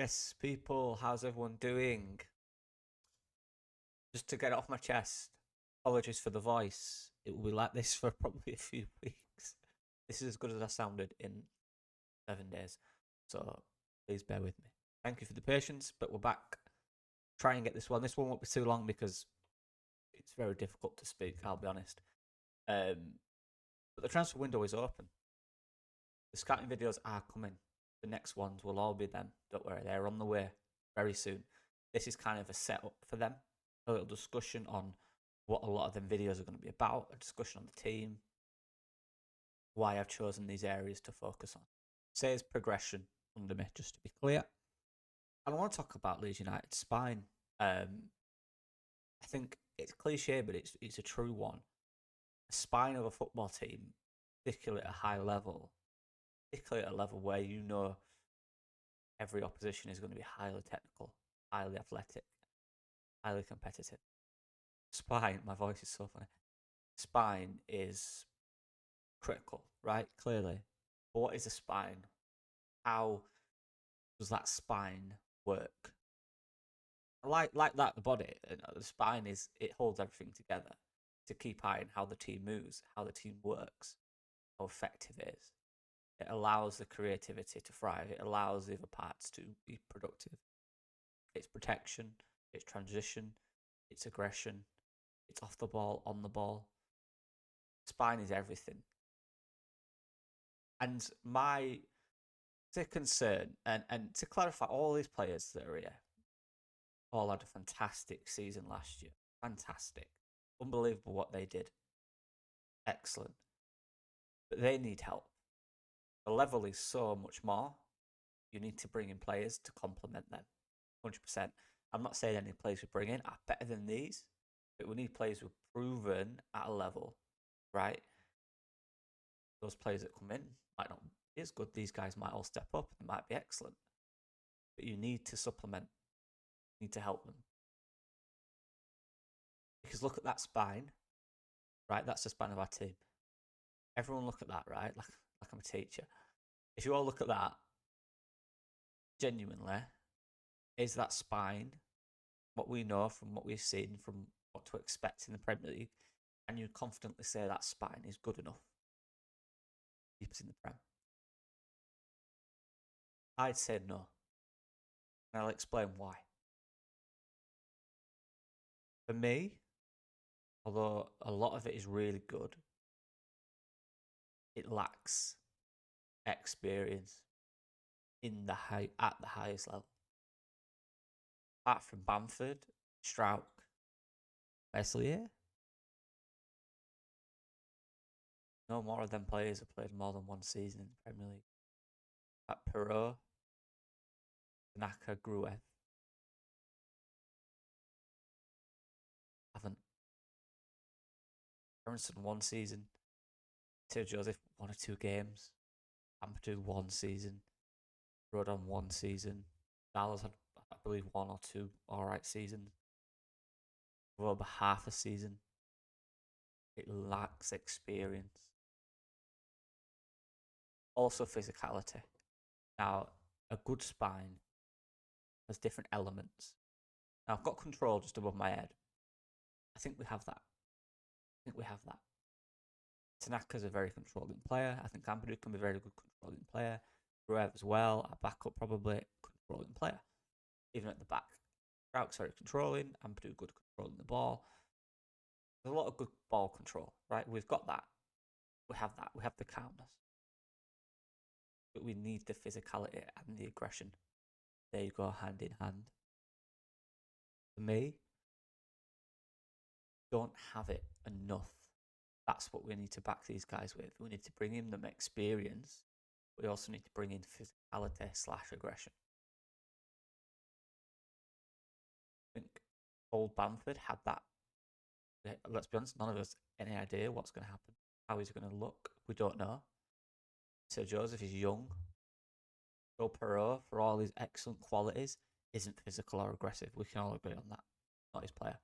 Yes, people, how's everyone doing? Just to get it off my chest, apologies for the voice. It will be like this for probably a few weeks. This is as good as I sounded in 7 days. So please bear with me. Thank you for the patience, but we're back. Try and get this one. This one won't be too long because it's very difficult to speak, I'll be honest. But the transfer window is open. The scouting videos are coming. The next ones will all be them. Don't worry, they're on the way very soon. This is kind of a setup for them. A little discussion on what a lot of them videos are going to be about, a discussion on the team, why I've chosen these areas to focus on. Says progression under me, just to be clear. And I want to talk about Leeds United's spine. I think it's cliche, but it's a true one. A spine of a football team, particularly at a high level, particularly at a level where you know every opposition is going to be highly technical, highly athletic, highly competitive. Spine, my voice is so funny. Spine is critical, right? Clearly. But what is a spine? How does that spine work? Like that, the body, the spine it holds everything together to keep eye on how the team moves, how the team works, how effective it is. It allows the creativity to thrive. It allows the other parts to be productive. It's protection, it's transition, it's aggression, it's off the ball, on the ball. Spine is everything. And my concern, and to clarify, all these players that are here all had a fantastic season last year. Fantastic. Unbelievable what they did. Excellent. But they need help. The level is so much more. You need to bring in players to complement them. 100%. I'm not saying any players we bring in are better than these, but we need players who are proven at a level, right? Those players that come in might not be as good. These guys might all step up and might be excellent. But you need to supplement. You need to help them. Because look at that spine, right? That's the spine of our team. Everyone look at that, right? Like I'm a teacher. If you all look at that, genuinely, is that spine what we know from what we've seen, from what to expect in the Premier League? And you confidently say that spine is good enough to keep us in the Prem? I'd say no. And I'll explain why. For me, although a lot of it is really good, it lacks experience at the highest level. Apart from Bamford, Strauch, Meslier, no more of them players have played more than one season in the Premier League. At Perot, Tanaka, Gruev haven't. Aronson 1 season, Theo Joseph 1 or 2 games, Ampadu 1 season, Rodon 1 season, Dallas had, I believe, 1 or 2 alright seasons. Over half a season. It lacks experience. Also physicality. Now, a good spine has different elements. Now, I've got control just above my head. I think we have that. Tanaka's a very controlling player. I think Ampadu can be a very good controlling player. Gruev as well, a backup probably, controlling player. Even at the back. Strauch's very controlling. Ampadu good controlling the ball. There's a lot of good ball control, right? We've got that. We have that. We have the calmness. But we need the physicality and the aggression. There you go, hand in hand. For me, don't have it enough. That's what we need to back these guys with. We need to bring in them experience. We also need to bring in physicality/aggression. I think old Bamford had that. Let's be honest, none of us any idea what's going to happen. How he's going to look, we don't know. So Joseph is young. Joe Perot, for all his excellent qualities, isn't physical or aggressive. We can all agree on that. Not his player.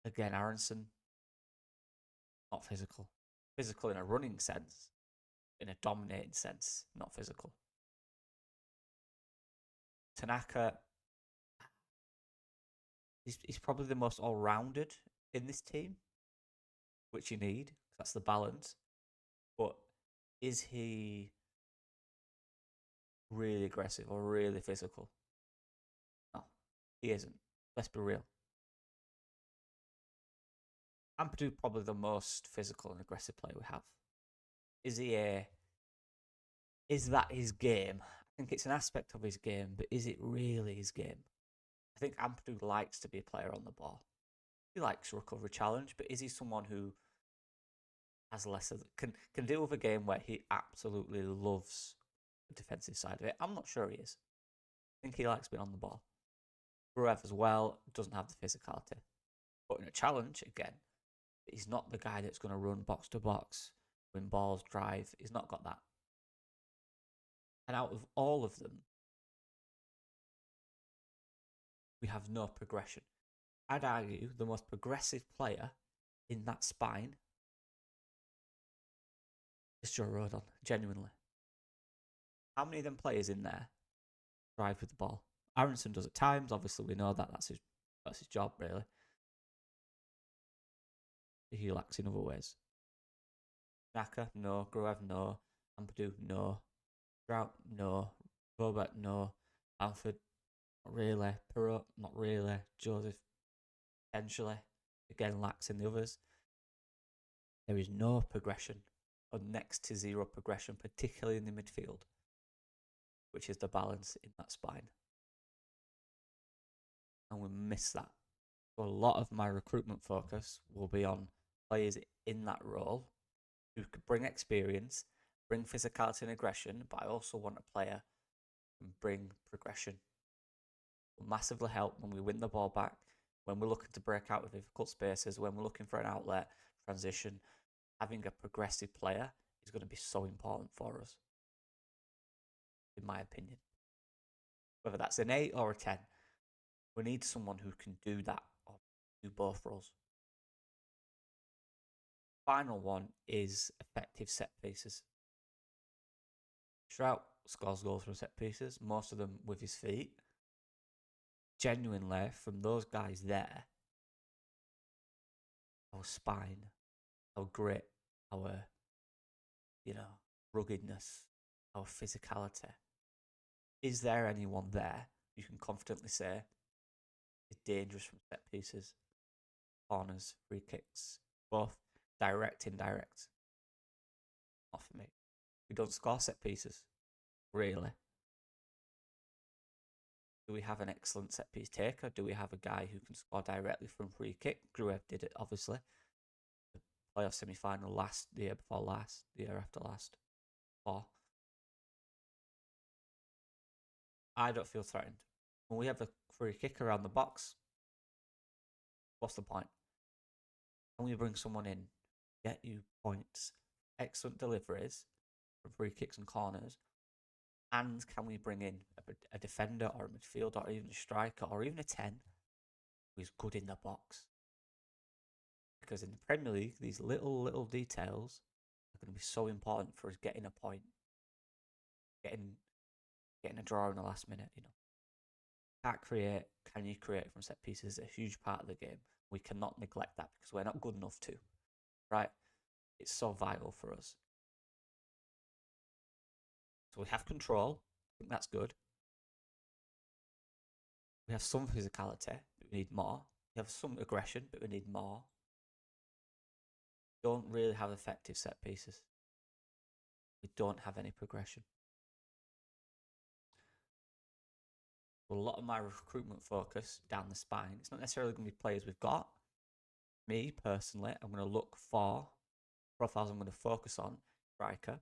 Again, Aronson, not physical. Physical in a running sense, in a dominating sense, not physical. Tanaka, he's probably the most all-rounded in this team, which you need. That's the balance. But is he really aggressive or really physical? No, he isn't. Let's be real. Ampadu probably the most physical and aggressive player we have. Is he a? Is that his game? I think it's an aspect of his game, but is it really his game? I think Ampadu likes to be a player on the ball. He likes recovery challenge, but is he someone who has less of can deal with a game where he absolutely loves the defensive side of it? I'm not sure he is. I think he likes being on the ball. Gruev as well doesn't have the physicality, but in a challenge again, he's not the guy that's going to run box to box, win balls, drive. He's not got that. And out of all of them, we have no progression. I'd argue the most progressive player in that spine is Joe Rodon, genuinely. How many of them players in there drive with the ball? Aronson does at times, obviously we know that that's his job, really. He lacks in other ways. Naka, no. Gruev, no. Ampadu, no. Trout, no. Robert, no. Alfred, not really. Perot, not really. Joseph, potentially. Again, lacks in the others. There is no progression, or next to zero progression, particularly in the midfield, which is the balance in that spine. And we miss that. So a lot of my recruitment focus will be on players in that role who could bring experience, bring physicality and aggression, but I also want a player who can bring progression. It will massively help when we win the ball back, when we're looking to break out of difficult spaces, when we're looking for an outlet, transition. Having a progressive player is going to be so important for us, in my opinion. Whether that's an 8 or a 10, we need someone who can do that or do both roles. Final one is effective set pieces. Trout scores goals from set pieces, most of them with his feet. Genuinely, from those guys there, our spine, our grit, our, ruggedness, our physicality. Is there anyone there you can confidently say is dangerous from set pieces, corners, free kicks, both direct, indirect? Not for me. We don't score set pieces, really. Do we have an excellent set piece taker? Do we have a guy who can score directly from free kick? Gruev did it, obviously. The playoff semi-final the year before last, the year after last. I don't feel threatened. When we have a free kick around the box, what's the point? When we bring someone in, get you points, excellent deliveries from free kicks and corners, and can we bring in a defender or a midfielder or even a striker or even a 10 who's good in the box? Because in the Premier League, these little details are going to be so important for us getting a point, getting a draw in the last minute. Can you create from set pieces? A huge part of the game. We cannot neglect that because we're not good enough to, right? It's so vital for us. So we have control. I think that's good. We have some physicality, but we need more. We have some aggression, but we need more. We don't really have effective set pieces. We don't have any progression. Well, a lot of my recruitment focus down the spine, it's not necessarily going to be players we've got. Me, personally, I'm going to look for profiles I'm going to focus on. Striker.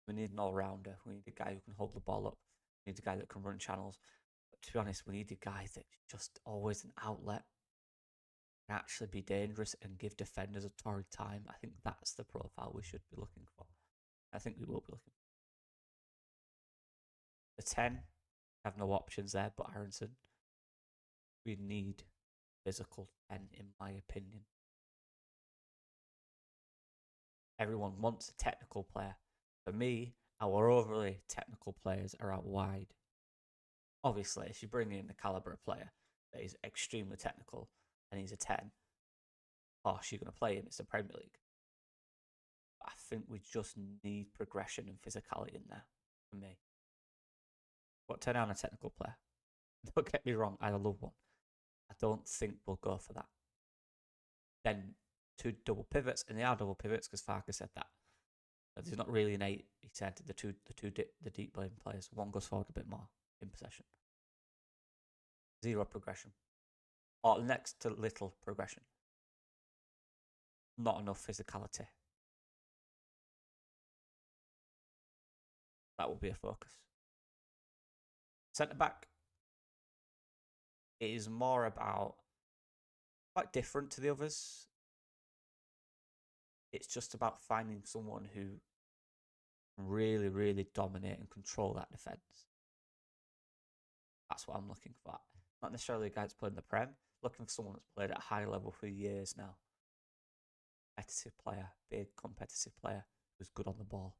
We need an all-rounder. We need a guy who can hold the ball up. We need a guy that can run channels. But to be honest, we need a guy that's just always an outlet, can actually be dangerous and give defenders a torrid time. I think that's the profile we should be looking for. I think we will be looking for. The 10, have no options there, but Aronson. We need physical 10, in my opinion. Everyone wants a technical player. For me, our overly technical players are out wide. Obviously, if you bring in the caliber of player that is extremely technical and he's a 10, of course, you're going to play him. It's the Premier League. I think we just need progression and physicality in there for me. But turn down a technical player. Don't get me wrong, I love one. I don't think we'll go for that. Then 2 double pivots, and they are double pivots because Farker said that. But there's not really an 8. He said the deep blame players. One goes forward a bit more in possession. 0 progression, or next to little progression. Not enough physicality. That will be a focus. Centre back. It is more about, quite different to the others. It's just about finding someone who can really, really dominate and control that defence. That's what I'm looking for. Not necessarily a guy that's played in the Prem. Looking for someone that's played at a high level for years now. Competitive player, big competitive player who's good on the ball.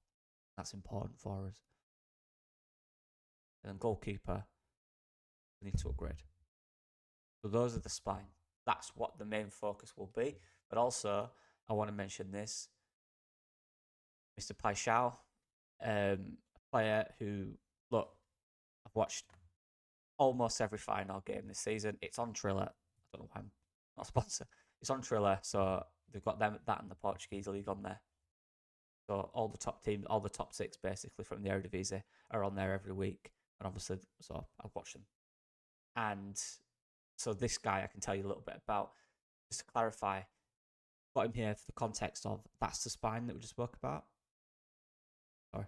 That's important for us. And then goalkeeper, we need to upgrade. So those are the spine. That's what the main focus will be. But also, I want to mention this. Mr. Paixão, a player who, look, I've watched almost every final game this season. It's on Triller. I don't know why I'm not a sponsor. It's on Triller, so they've got that and the Portuguese league on there. So all the top teams, all the top 6 basically from the Eredivisie are on there every week. And obviously, so I've watched them. And so this guy I can tell you a little bit about. Just to clarify, got him here for the context of that's the spine that we just spoke about. Sorry.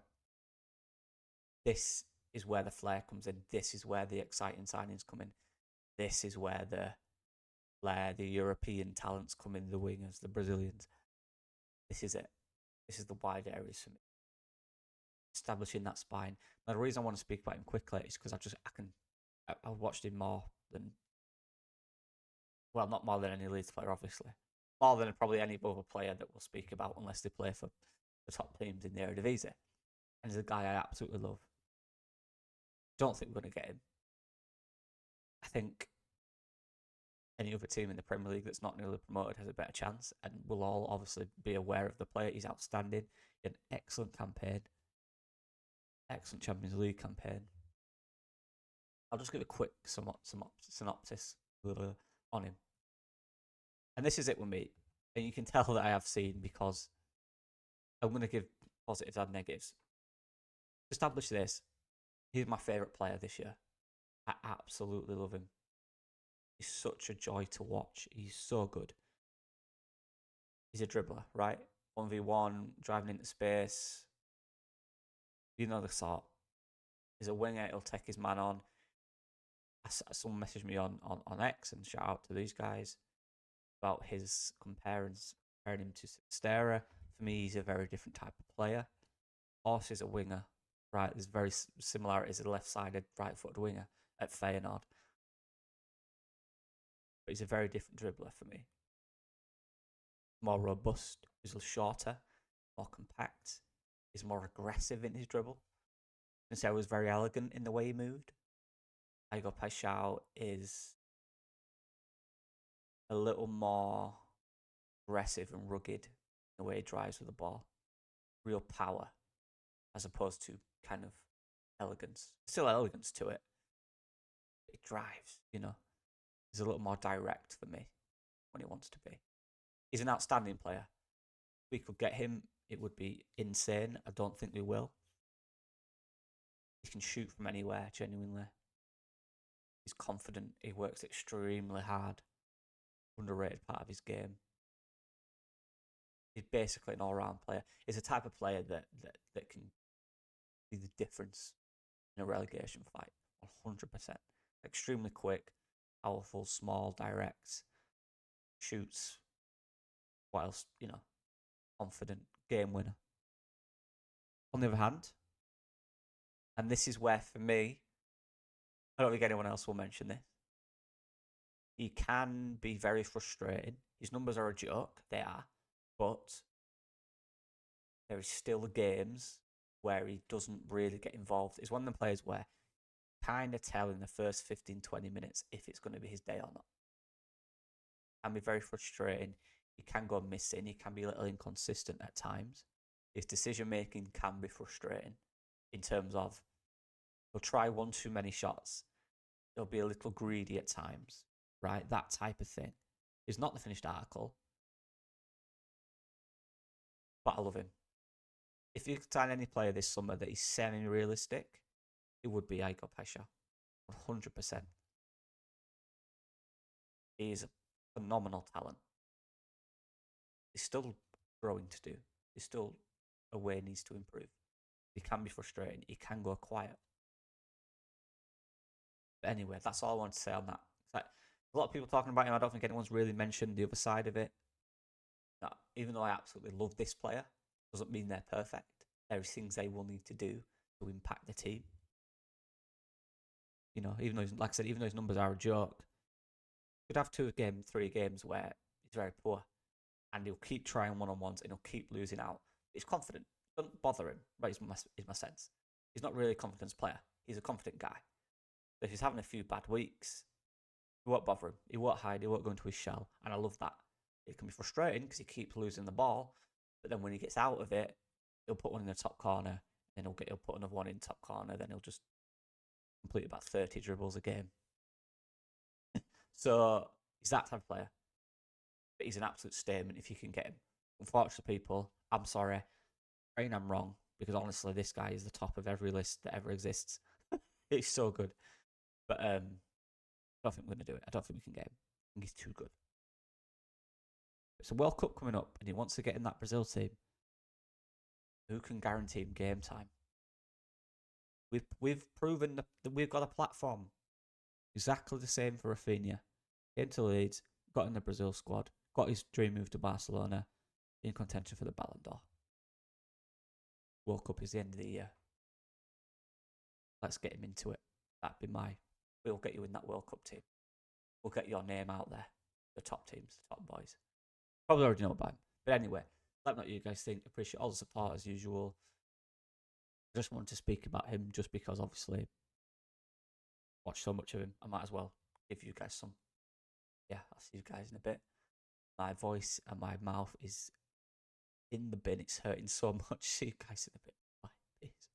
This is where the flair comes in. This is where the exciting signings come in. This is where the flair, the European talents come in, the wingers, the Brazilians. This is it. This is the wide areas for me. Establishing that spine. Now, the reason I want to speak about him quickly is because I've watched him more than, well, not more than any Leeds player, obviously. More than probably any other player that we'll speak about unless they play for the top teams in the Eredivisie. And he's a guy I absolutely love. Don't think we're going to get him. I think any other team in the Premier League that's not newly promoted has a better chance, and we'll all obviously be aware of the player. He's outstanding. He had an excellent campaign. Excellent Champions League campaign. I'll just give a quick synopsis on him. And this is it with me. And you can tell that I have seen because I'm going to give positives and negatives. To establish this, he's my favourite player this year. I absolutely love him. He's such a joy to watch. He's so good. He's a dribbler, right? 1v1, driving into space. You know the sort. He's a winger. He'll take his man on. Someone messaged me on X, and shout out to these guys about his comparing him to Stera. For me, he's a very different type of player. Horse is a winger, right? There's very similarities. A left-sided, right-footed winger at Feyenoord. But he's a very different dribbler for me. More robust. He's shorter, more compact. He's more aggressive in his dribble. And so he was very elegant in the way he moved. Igor Paixão is a little more aggressive and rugged in the way he drives with the ball. Real power, as opposed to kind of elegance. Still elegance to it. It drives, you know. He's a little more direct for me when he wants to be. He's an outstanding player. If we could get him, it would be insane. I don't think we will. He can shoot from anywhere, genuinely. He's confident. He works extremely hard. Underrated part of his game. He's basically an all-round player. He's a type of player that can be the difference in a relegation fight. 100%. Extremely quick, powerful, small, direct, shoots. What else? You know, confident, game winner. On the other hand, and this is where, for me, I don't think anyone else will mention this, he can be very frustrating. His numbers are a joke, they are, but there is still games where he doesn't really get involved. He's one of the players where kind of tell in the first 15-20 minutes if it's going to be his day or not. It can be very frustrating. He can go missing. He can be a little inconsistent at times. His decision making can be frustrating in terms of he'll try one too many shots. He'll be a little greedy at times, right? That type of thing. He's not the finished article, but I love him. If you could sign any player this summer that is semi-realistic, it would be Igor Paixão. 100%. He's a phenomenal talent. He's still growing to do. He's still a way he needs to improve. He can be frustrating. He can go quiet. But anyway, that's all I want to say on that. Like, a lot of people talking about him. I don't think anyone's really mentioned the other side of it. That even though I absolutely love this player, doesn't mean they're perfect. There are things they will need to do to impact the team. You know, even though, like I said, even though his numbers are a joke, you could have 3 games where he's very poor, and he'll keep trying one-on-ones and he'll keep losing out. He's confident. Doesn't bother him. Right, is my sense. He's not really a confidence player. He's a confident guy. But if he's having a few bad weeks, it won't bother him. He won't hide. He won't go into his shell. And I love that. It can be frustrating because he keeps losing the ball, but then when he gets out of it, he'll put one in the top corner, then he'll put another one in top corner, then he'll just complete about 30 dribbles a game. So he's that type of player. But he's an absolute statement if you can get him. Unfortunately, people, I'm sorry. Praying I'm wrong, because honestly, this guy is the top of every list that ever exists. He's so good. But I don't think we're going to do it. I don't think we can get him. I think he's too good. It's a World Cup coming up, and he wants to get in that Brazil team. Who can guarantee him game time? We've proven that we've got a platform. Exactly the same for Rafinha. Came to Leeds, got in the Brazil squad, got his dream move to Barcelona, in contention for the Ballon d'Or. World Cup is the end of the year. Let's get him into it. We'll get you in that World Cup team. We'll get your name out there. The top teams, the top boys. Probably already know about him. But anyway, let me know what you guys think. Appreciate all the support as usual. I just wanted to speak about him just because obviously watch so much of him. I might as well give you guys some. Yeah, I'll see you guys in a bit. My voice and my mouth is in the bin. It's hurting so much. See you guys in a bit. Bye. Peace.